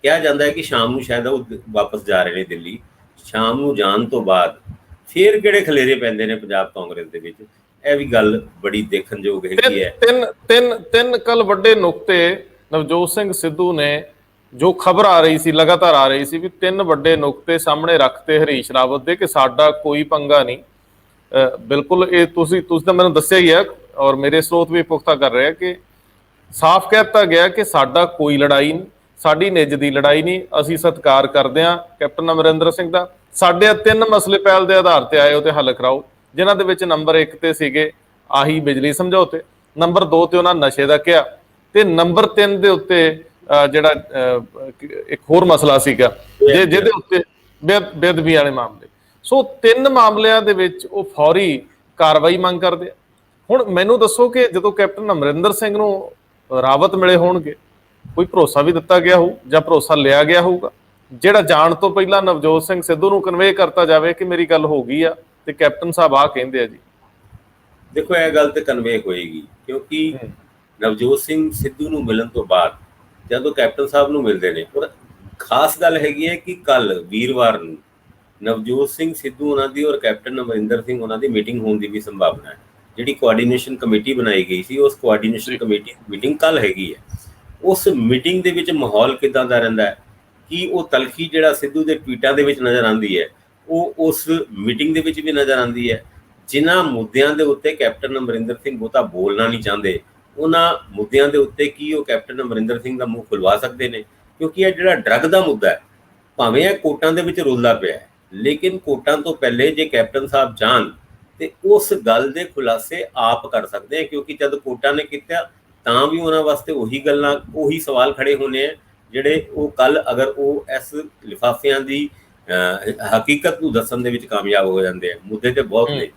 ਕਿਹਾ ਜਾਂਦਾ ਹੈ ਕਿ ਸ਼ਾਮ ਨੂੰ ਸ਼ਾਇਦ ਉਹ ਵਾਪਸ ਜਾ ਰਹੇ ਨੇ ਦਿੱਲੀ, ਸ਼ਾਮ ਨੂੰ ਜਾਣ ਤੋਂ ਬਾਅਦ ਫਿਰ ਕਿਹੜੇ ਖਲੇਰੇ ਪੈਂਦੇ ਨੇ ਪੰਜਾਬ ਕਾਂਗਰਸ ਦੇ ਵਿੱਚ, ਇਹ ਵੀ ਗੱਲ ਬੜੀ ਦੇਖਣਯੋਗ ਹੈਗੀ ਹੈ। ਤਿੰਨ ਕੱਲ ਵੱਡੇ ਨੁਕਤੇ ਨਵਜੋਤ ਸਿੰਘ ਸਿੱਧੂ ਨੇ, ਜੋ ਖਬਰ ਆ ਰਹੀ ਸੀ, ਲਗਾਤਾਰ ਆ ਰਹੀ ਸੀ ਵੀ 3 ਵੱਡੇ ਨੁਕਤੇ ਸਾਹਮਣੇ ਰੱਖਤੇ ਹਰੀਸ਼ ਰਾਵਤ ਦੇ ਕਿ ਸਾਡਾ ਕੋਈ ਪੰਗਾ ਨਹੀਂ। ਬਿਲਕੁਲ ਇਹ ਤੁਸੀਂ ਤਾਂ ਮੈਨੂੰ ਦੱਸਿਆ ਹੀ ਹੈ ਔਰ ਮੇਰੇ ਸਰੋਤ ਵੀ ਪੁਖਤਾ ਕਰ ਰਹੇ ਆ ਕਿ ਸਾਫ਼ ਕਹਿ ਦਿੱਤਾ ਗਿਆ ਕਿ ਸਾਡਾ ਕੋਈ ਲੜਾਈ ਨਹੀਂ, ਸਾਡੀ ਨਿੱਜ ਦੀ ਲੜਾਈ ਨਹੀਂ, ਅਸੀਂ ਸਤਿਕਾਰ ਕਰਦੇ ਹਾਂ ਕੈਪਟਨ ਅਮਰਿੰਦਰ ਸਿੰਘ ਦਾ। ਸਾਡੇ 3 ਮਸਲੇ ਪਹਿਲ ਦੇ ਆਧਾਰ ਤੇ ਆਏ ਉਹ ਤੇ ਹੱਲ ਕਰਾਓ, ਜਿਨ੍ਹਾਂ ਦੇ ਵਿੱਚ ਨੰਬਰ 1 ਤੇ ਸੀਗੇ ਆਹੀ ਬਿਜਲੀ ਸਮਝੌਤੇ, ਨੰਬਰ 2 ਤੇ ਉਹਨਾਂ ਨਸ਼ੇ ਦਾ ਕਿਹਾ, ਤੇ ਨੰਬਰ 3 ਦੇ ਉੱਤੇ ਜਿਹੜਾ ਇੱਕ ਹੋਰ ਮਸਲਾ ਸੀਗਾ ਜਿਹਦੇ ਉੱਤੇ ਬੇਅਦਬੀ ਵਾਲੇ ਮਾਮਲੇ। ਸੋ 3 ਮਾਮਲਿਆਂ ਦੇ ਵਿੱਚ ਉਹ ਫੌਰੀ ਕਾਰਵਾਈ ਮੰਗ ਕਰਦੇ ਆ। ਹੁਣ ਮੈਨੂੰ ਦੱਸੋ ਕਿ ਜਦੋਂ ਕੈਪਟਨ ਅਮਰਿੰਦਰ ਸਿੰਘ ਨੂੰ ਰਾਵਤ ਮਿਲੇ ਹੋਣਗੇ, ਕੋਈ ਭਰੋਸਾ ਵੀ ਦਿੱਤਾ ਗਿਆ ਹੋਊ ਜਾਂ ਭਰੋਸਾ ਲਿਆ ਗਿਆ ਹੋਊਗਾ, ਜਿਹੜਾ ਜਾਣ ਤੋਂ ਪਹਿਲਾਂ ਨਵਜੋਤ ਸਿੰਘ ਸਿੱਧੂ ਨੂੰ ਕਨਵੇ ਕਰਤਾ ਜਾਵੇ ਕਿ ਮੇਰੀ ਗੱਲ ਹੋ ਗਈ ਆ ਤੇ ਕੈਪਟਨ ਸਾਹਿਬ ਆ ਕਹਿੰਦੇ ਆ ਜੀ। ਦੇਖੋ ਇਹ ਗੱਲ ਤੇ ਕਨਵੇ ਹੋਏਗੀ ਕਿਉਂਕਿ ਨਵਜੋਤ ਸਿੰਘ ਸਿੱਧੂ ਨੂੰ ਮਿਲਣ ਤੋਂ ਬਾਅਦ ਜਦੋਂ ਕੈਪਟਨ ਸਾਹਿਬ ਨੂੰ ਮਿਲਦੇ ਨੇ, ਔਰ ਖਾਸ ਗੱਲ ਹੈਗੀ ਹੈ ਕਿ ਕੱਲ ਵੀਰਵਾਰ ਨੂੰ ਨਵਜੋਤ ਸਿੰਘ ਸਿੱਧੂ ਉਹਨਾਂ ਦੀ ਔਰ ਕੈਪਟਨ ਅਮਰਿੰਦਰ ਸਿੰਘ ਉਹਨਾਂ ਦੀ ਮੀਟਿੰਗ ਹੋਣ ਦੀ ਵੀ ਸੰਭਾਵਨਾ ਹੈ। ਜਿਹੜੀ ਕੋਆਰਡੀਨੇਸ਼ਨ ਕਮੇਟੀ ਬਣਾਈ ਗਈ ਸੀ, ਉਸ ਕੋਆਰਡੀਨੇਸ਼ਨ ਕਮੇਟੀ ਮੀਟਿੰਗ ਕੱਲ ਹੈਗੀ ਹੈ। ਉਸ ਮੀਟਿੰਗ ਦੇ ਵਿੱਚ ਮਾਹੌਲ ਕਿੱਦਾਂ ਦਾ ਰਹਿੰਦਾ ਹੈ ਕਿ ਉਹ ਤਲਖੀ ਜਿਹੜਾ ਸਿੱਧੂ ਦੇ ਟਵੀਟਾਂ ਦੇ ਵਿੱਚ ਨਜ਼ਰ ਆਉਂਦੀ ਹੈ, ਉਹ ਉਸ ਮੀਟਿੰਗ ਦੇ ਵਿੱਚ ਵੀ ਨਜ਼ਰ ਆਉਂਦੀ ਹੈ। ਜਿਨ੍ਹਾਂ ਮੁੱਦਿਆਂ ਦੇ ਉੱਤੇ ਕੈਪਟਨ ਅਮਰਿੰਦਰ ਸਿੰਘ ਬਹੁਤਾ ਬੋਲਣਾ ਨਹੀਂ ਚਾਹੁੰਦੇ, ਉਹਨਾਂ ਮੁੱਦਿਆਂ ਦੇ ਉੱਤੇ ਕੀ ਉਹ ਕੈਪਟਨ ਅਮਰਿੰਦਰ ਸਿੰਘ ਦਾ ਮੂੰਹ ਖੁਲਵਾ ਸਕਦੇ ਨੇ? ਕਿਉਂਕਿ ਇਹ ਜਿਹੜਾ ਡਰੱਗ ਦਾ ਮੁੱਦਾ ਹੈ, ਭਾਵੇਂ ਇਹ ਕੋਰਟਾਂ ਦੇ ਵਿੱਚ ਰੁਲਦਾ ਪਿਆ ਹੈ, ਲੇਕਿਨ ਕੋਰਟਾਂ ਤੋਂ ਪਹਿਲੇ ਜੇ ਕੈਪਟਨ ਸਾਹਿਬ ਜਾਣ ਤੇ ਉਸ ਗੱਲ ਦੇ ਖੁਲਾਸੇ ਆਪ ਕਰ ਸਕਦੇ ਆ, ਕਿਉਂਕਿ ਜਦ ਕੋਰਟਾਂ ਨੇ ਕੀਤਾ ਤਾਂ ਵੀ ਉਹਨਾਂ ਵਾਸਤੇ ਉਹੀ ਗੱਲਾਂ, ਉਹੀ ਸਵਾਲ ਖੜੇ ਹੋਣੇ ਆ ਜਿਹੜੇ ਉਹ ਕੱਲ ਅਗਰ ਉਹ ਇਸ ਲਿਫਾਫਿਆਂ ਦੀ ਹਕੀਕਤ ਨੂੰ ਦੱਸਣ ਦੇ ਵਿੱਚ ਕਾਮਯਾਬ ਹੋ ਜਾਂਦੇ ਆ। ਮੁੱਦੇ ਤੇ ਬਹੁਤ ਨੇ,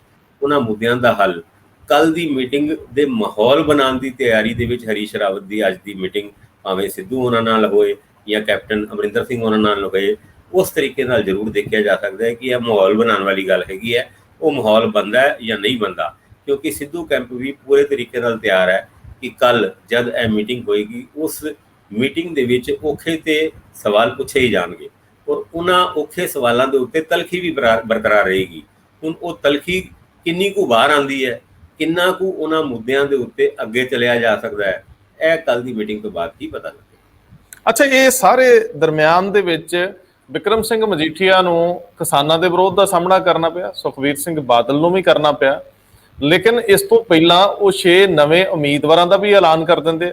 ਉਹਨਾਂ ਮੁੱਦਿਆਂ ਦਾ ਹੱਲ ਕੱਲ ਦੀ ਮੀਟਿੰਗ ਦੇ ਮਾਹੌਲ ਬਣਾਉਣ ਦੀ ਤਿਆਰੀ ਦੇ ਵਿੱਚ ਹਰੀਸ਼ ਰਾਵਤ ਦੀ ਅੱਜ ਦੀ ਮੀਟਿੰਗ ਭਾਵੇਂ ਸਿੱਧੂ ਉਹਨਾਂ ਨਾਲ ਹੋਏ ਜਾਂ ਕੈਪਟਨ ਅਮਰਿੰਦਰ ਸਿੰਘ ਉਹਨਾਂ ਨਾਲ ਹੋਏ, ਉਸ ਤਰੀਕੇ ਨਾਲ ਜ਼ਰੂਰ ਦੇਖਿਆ ਜਾ ਸਕਦਾ ਹੈ ਕਿ ਇਹ ਮਾਹੌਲ ਬਣਾਉਣ ਵਾਲੀ ਗੱਲ ਹੈਗੀ ਹੈ। ਉਹ ਮਾਹੌਲ ਬਣਦਾ ਹੈ ਜਾਂ ਨਹੀਂ ਬਣਦਾ, ਕਿਉਂਕਿ ਸਿੱਧੂ ਕੈਂਪ ਵੀ ਪੂਰੇ ਤਰੀਕੇ ਨਾਲ ਤਿਆਰ ਹੈ ਕਿ ਕੱਲ ਜਦ ਇਹ ਮੀਟਿੰਗ ਹੋਏਗੀ, ਉਸ ਮੀਟਿੰਗ ਦੇ ਵਿੱਚ ਔਖੇ ਤੇ ਸਵਾਲ ਪੁੱਛੇ ਹੀ ਜਾਣਗੇ ਔਰ ਉਹਨਾਂ ਔਖੇ ਸਵਾਲਾਂ ਦੇ ਉੱਤੇ ਤਲਖੀ ਵੀ ਬਰਕਰਾਰ ਰਹੇਗੀ। ਹੁਣ ਉਹ ਤਲਖੀ ਕਿੰਨੀ ਕੁ ਬਾਹਰ ਆਉਂਦੀ ਹੈ, ਕਿੰਨਾ ਕੁ ਉਹਨਾਂ ਮੁੱਦਿਆਂ ਦੇ ਉੱਤੇ ਅੱਗੇ ਚਲਿਆ ਜਾ ਸਕਦਾ ਹੈ, ਇਹ ਕੱਲ ਦੀ ਮੀਟਿੰਗ ਤੋਂ ਬਾਅਦ ਹੀ ਪਤਾ ਲੱਗੇਗਾ। ਅੱਛਾ, ਇਹ ਸਾਰੇ ਦਰਮਿਆਨ ਦੇ ਵਿੱਚ ਬਿਕਰਮ ਸਿੰਘ ਮਜੀਠੀਆ ਨੂੰ ਕਿਸਾਨਾਂ ਦੇ ਵਿਰੋਧ ਦਾ ਸਾਹਮਣਾ ਕਰਨਾ ਪਿਆ, ਸੁਖਬੀਰ ਸਿੰਘ ਬਾਦਲ ਨੂੰ ਵੀ ਕਰਨਾ ਪਿਆ, ਲੇਕਿਨ ਇਸ ਤੋਂ ਪਹਿਲਾਂ ਉਹ 6 ਨਵੇਂ ਉਮੀਦਵਾਰਾਂ ਦਾ ਵੀ ਐਲਾਨ ਕਰ ਦਿੰਦੇ।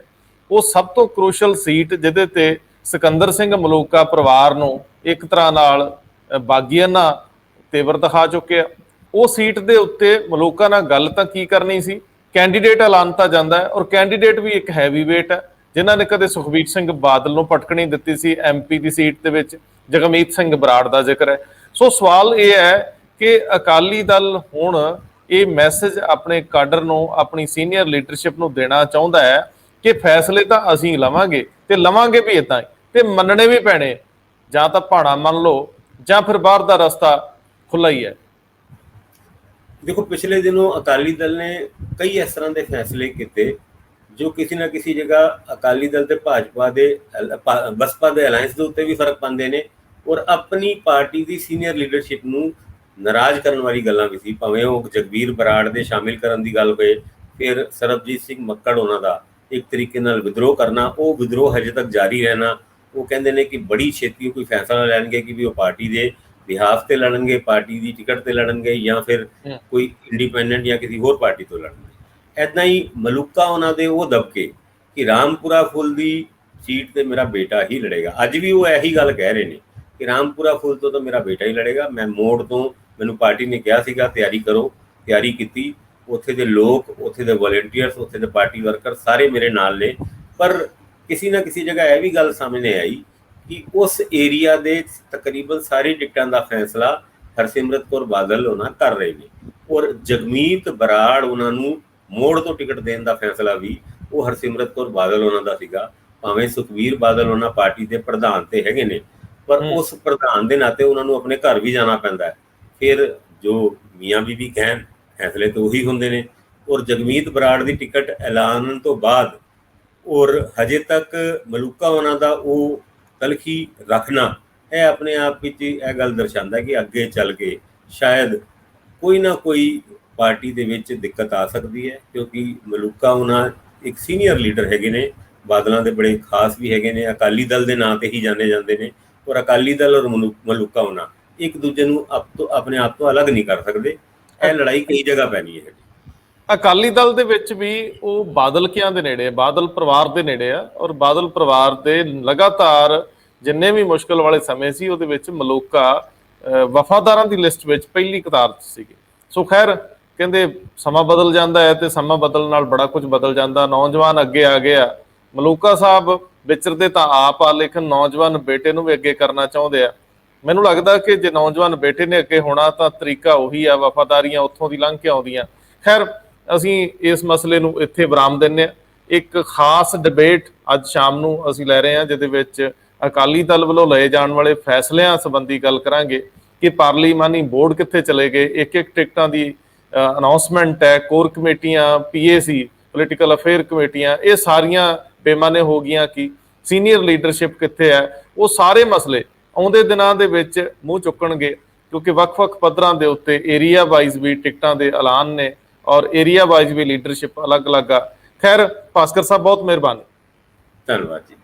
ਉਹ ਸਭ ਤੋਂ ਕ੍ਰੂਸ਼ਲ ਸੀਟ ਜਿਹਦੇ ਤੇ ਸਿਕੰਦਰ ਸਿੰਘ ਮਲੂਕਾ ਪਰਿਵਾਰ ਨੂੰ ਇੱਕ ਤਰ੍ਹਾਂ ਨਾਲ ਬਾਗੀਆਨਾ ਤੇਵਰ ਦਿਖਾ ਚੁੱਕੇ ਆ, ਉਹ ਸੀਟ ਦੇ ਉੱਤੇ ਮਲੂਕਾ ਨਾਲ ਗੱਲ ਤਾਂ ਕੀ ਕਰਨੀ ਸੀ, ਕੈਂਡੀਡੇਟ ਐਲਾਨ ਤਾਂ ਜਾਂਦਾ ਹੈ ਔਰ ਕੈਂਡੀਡੇਟ ਵੀ ਇੱਕ ਹੈਵੀ ਵੇਟ ਹੈ, ਜਿਨ੍ਹਾਂ ਨੇ ਕਦੇ ਸੁਖਬੀਰ ਸਿੰਘ ਬਾਦਲ ਨੂੰ ਪਟਕਣੀ ਦਿੱਤੀ ਸੀ MP ਦੀ ਸੀਟ ਦੇ ਵਿੱਚ, ਜਗਮੀਤ ਸਿੰਘ ਬਰਾੜ ਦਾ ਜ਼ਿਕਰ ਹੈ। ਸੋ ਸਵਾਲ ਇਹ ਹੈ ਕਿ ਅਕਾਲੀ ਦਲ ਹੁਣ ਇਹ ਮੈਸੇਜ ਆਪਣੇ ਕਾਡਰ ਨੂੰ, ਆਪਣੀ ਸੀਨੀਅਰ ਲੀਡਰਸ਼ਿਪ ਨੂੰ ਦੇਣਾ ਚਾਹੁੰਦਾ ਹੈ ਕਿ ਫੈਸਲੇ ਤਾਂ ਅਸੀਂ ਲਵਾਂਗੇ ਤੇ ਲਵਾਂਗੇ ਵੀ ਇਦਾਂ ਹੀ, ਤੇ ਮੰਨਣੇ ਵੀ ਪੈਣੇ, ਜਾਂ ਤਾਂ ਭਾਣਾ ਮੰਨ ਲਓ ਜਾਂ ਫਿਰ ਬਾਹਰ ਦਾ ਰਸਤਾ ਖੁੱਲ੍ਹਾ ਹੀ ਹੈ। देखो पिछले दिनों अकाली दल ने कई इस तरह के फैसले किए जो किसी ना किसी जगह अकाली दल ते भाजपा दे बसपा दे अलायंस के उत्ते भी फर्क पाते हैं और अपनी पार्टी की सीनियर लीडरशिप नूं नाराज करने वाली गल्लां भी सी, भावें वो जगबीर बराड़ दे शामिल करन दी गल होए, फिर सरबजीत सिंह मक्कड़ उन्हां दा एक तरीके नाल विद्रोह करना, वो विद्रोह हजे तक जारी रहना। वो कहते हैं कि बड़ी छेती कोई फैसला लैणगे कि भी वो पार्टी के बिहाफ से लड़नगे, पार्टी की टिकट से लड़नगे या फिर कोई इंडिपेंडेंट या किसी होर पार्टी तो लड़नगे। ऐदा ही मलूका उन्होंने वो दबके कि रामपुरा फुल की सीट से मेरा बेटा ही लड़ेगा। अज भी वो यही गल कह रहे हैं कि रामपुरा फुल तो मेरा बेटा ही लड़ेगा। मैं मोड़ तो मैनू पार्टी ने कहा सीगा तैयारी करो, तैयारी की, उत्थे दे लोग, उत्थे दे वॉलंटियर्स, उत्थे दे पार्टी वर्कर सारे मेरे नाल ने। पर किसी ना किसी जगह यह भी गल सामने आई कि उस एरिया के तकरीबन सारी टिकटों का फैसला हरसिमरत कौर बादल उन्होंने कर रहे हैं और जगमीत बराड़ उन्होंने मोड़ तो टिकट देने का फैसला भी वो हरसिमरत कौर बादल उन्होंने सीगा। भावें सुखबीर बादल उन्होंने पार्टी के प्रधान तो है ने, पर उस प्रधान के नाते उन्होंने अपने घर भी जाना पैंदा है। फिर जो मियाँ बीबी कहन फैसले तो उही होंदे ने। और जगमीत बराड़ की टिकट ऐलान तो बाद और हजे तक मलूका उन्हां दा वो तलखी रखना यह अपने आप में यह गल दर्शाता है कि अगे चल के शायद कोई ना कोई पार्टी दे विच दिक्कत आ सकती है, क्योंकि मलूका उन्हां एक सीनियर लीडर हैगे ने, बादलों के बड़े खास भी हैगे ने, अकाली दल के नाम से ही जाने जाते हैं और अकाली दल और मलूका उन्हां एक दूजे नूं अपने आप तो अलग नहीं कर सकते। यह लड़ाई कई जगह पैनी है। अकाली दल ਦੇ ਵਿੱਚ ਵੀ ਉਹ ਬਾਦਲ ਕਿਆਂ ਦੇ ਨੇੜੇ, ਬਾਦਲ ਪਰਿਵਾਰ ਦੇ ਨੇੜੇ ਆ ਔਰ ਬਾਦਲ ਪਰਿਵਾਰ ਦੇ ਲਗਾਤਾਰ ਜਿੰਨੇ ਵੀ ਮੁਸ਼ਕਲ ਵਾਲੇ ਸਮੇਂ ਸੀ ਉਹਦੇ ਵਿੱਚ ਮਲੂਕਾ ਵਫਾਦਾਰਾਂ ਦੀ ਲਿਸਟ ਵਿੱਚ ਪਹਿਲੀ ਕਤਾਰ 'ਚ ਸੀਗੇ। ਸੋ ਖੈਰ ਕਹਿੰਦੇ ਸਮਾਂ ਬਦਲ ਜਾਂਦਾ ਹੈ ਤੇ ਸਮਾਂ ਬਦਲਣ ਨਾਲ ਬੜਾ ਕੁਝ ਬਦਲ ਜਾਂਦਾ। ਨੌਜਵਾਨ ਅੱਗੇ ਆ ਗਏ ਆ, ਮਲੂਕਾ ਸਾਹਿਬ ਵਿਚਰਦੇ ਤਾਂ ਆਪ ਆ ਲੇਕਿਨ ਨੌਜਵਾਨ ਬੇਟੇ ਨੂੰ ਵੀ ਅੱਗੇ ਕਰਨਾ ਚਾਹੁੰਦੇ ਆ। ਮੈਨੂੰ ਲੱਗਦਾ ਕਿ ਜੇ ਨੌਜਵਾਨ ਬੇਟੇ ਨੇ ਅੱਗੇ ਹੋਣਾ ਤਾਂ ਤਰੀਕਾ ਉਹੀ ਆ, ਵਫਾਦਾਰੀਆਂ ਉੱਥੋਂ ਦੀ ਲੰਘ ਕੇ ਆਉਂਦੀਆਂ। ਖੈਰ ਅਸੀਂ ਇਸ ਮਸਲੇ ਨੂੰ ਇੱਥੇ ਵਿਰਾਮ ਦਿੰਦੇ ਹਾਂ। ਇੱਕ ਖਾਸ ਡਿਬੇਟ ਅੱਜ ਸ਼ਾਮ ਨੂੰ ਅਸੀਂ ਲੈ ਰਹੇ ਹਾਂ ਜਿਹਦੇ ਵਿੱਚ ਅਕਾਲੀ ਦਲ ਵੱਲੋਂ ਲਏ ਜਾਣ ਵਾਲੇ ਫੈਸਲਿਆਂ ਸੰਬੰਧੀ ਗੱਲ ਕਰਾਂਗੇ ਕਿ ਪਾਰਲੀਮਾਨੀ ਬੋਰਡ ਕਿੱਥੇ ਚਲੇ ਗਏ, ਇੱਕ ਟਿਕਟਾਂ ਦੀ ਅਨਾਉਂਸਮੈਂਟ ਹੈ, ਕੋਰ ਕਮੇਟੀਆਂ, PAC ਪੋਲੀਟੀਕਲ ਅਫੇਅਰ ਕਮੇਟੀਆਂ ਇਹ ਸਾਰੀਆਂ ਬੇਮਾਨੇ ਹੋ ਗਈਆਂ ਕਿ ਸੀਨੀਅਰ ਲੀਡਰਸ਼ਿਪ ਕਿੱਥੇ ਹੈ। ਉਹ ਸਾਰੇ ਮਸਲੇ ਆਉਂਦੇ ਦਿਨਾਂ ਦੇ ਵਿੱਚ ਮੂੰਹ ਚੁੱਕਣਗੇ ਕਿਉਂਕਿ ਵੱਖ-ਵੱਖ ਪੱਧਰਾਂ ਦੇ ਉੱਤੇ ਏਰੀਆ ਵਾਈਜ਼ ਵੀ ਟਿਕਟਾਂ ਦੇ ਐਲਾਨ ਨੇ और एरिया वाइज भी लीडरशिप अलग अलग आ। खैर भास्कर साहब बहुत मेहरबानी, धन्यवाद जी।